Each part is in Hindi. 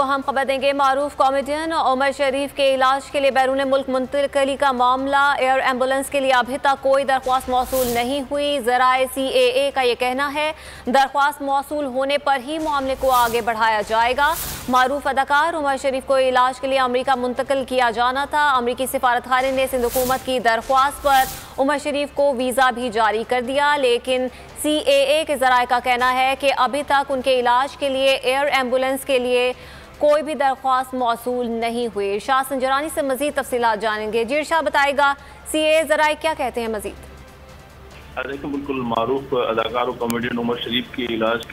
आपको हम खबर देंगे। मारूफ कॉमेडियन उमर शरीफ के इलाज के लिए बैरून मुल्क मुंतकली का मामला, एयर एम्बुलेंस के लिए अभी तक कोई दरख्वास्त मौसूल नहीं हुई। ज़राए CAA का ये कहना है दरख्वास्त मौसूल होने पर ही मामले को आगे बढ़ाया जाएगा। मारूफ अदाकार उमर शरीफ को इलाज के लिए अमरीका मुंतकिल किया जाना था। अमरीकी सिफारतखाने ने सिंध हुकूमत की दरख्वास्त पर उमर शरीफ को वीज़ा भी जारी कर दिया, लेकिन CAA के ज़राए का कहना है कि अभी तक उनके इलाज के लिए एयर एम्बुलेंस के लिए कोई भी दरख्वास्त मौसूल नहीं हुई। इरशाद संजरानी से मज़ीद तफसीलात जानेंगे। जी इरशाद बताएगा, CAA ज़राए क्या कहते हैं मज़ीद? देखिए, बिल्कुल मारूफ अदाकार और कॉमेडियन उमर शरीफ के इलाज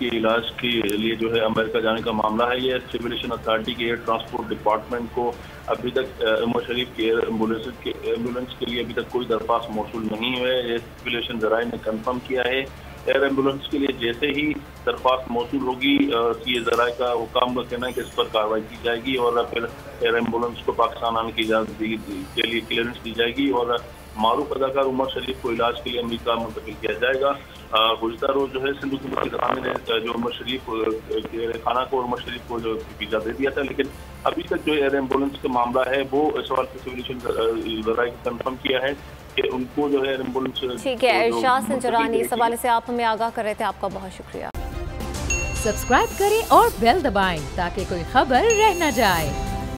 के लिए जो है अमेरिका जाने का मामला है। ये सिविल अथॉरिटी के एयर ट्रांसपोर्ट डिपार्टमेंट को अभी तक उमर शरीफ के एम्बुलेंस के लिए अभी तक कोई दरख्वास्त मौसूल नहीं हुए। ये सिविल ज़राए ने कन्फर्म किया है। एयर एम्बुलेंस के लिए जैसे ही दरख्वास्त मौसूल होगी, ये ज़राए का हुकाम का कहना है कि इस पर कार्रवाई की जाएगी और फिर एयर एम्बुलेंस को पाकिस्तान आने की इजाज़त के लिए क्लियरेंस दी जाएगी और मारूफ अदाकार उमर शरीफ को इलाज के लिए अमेरिका मुंतकिल किया जाएगा। गुज़िश्ता रोज जो है सिंध हुकूमत के खाने ने जो उमर शरीफ खाना को उमर शरीफ को जो वीज़ा दे दिया था, लेकिन अभी तक जो एयर एम्बुलेंस का मामला है वो इस सवाल से सिविल ज़राए कन्फर्म किया है कि उनको जो है एम्बुलेंस। ठीक है, इरशाद संजरानी इस हवाले से आप हमें आगाह कर रहे थे, आपका बहुत शुक्रिया। सब्सक्राइब करें और बेल दबाएं ताकि कोई खबर रह न जाए।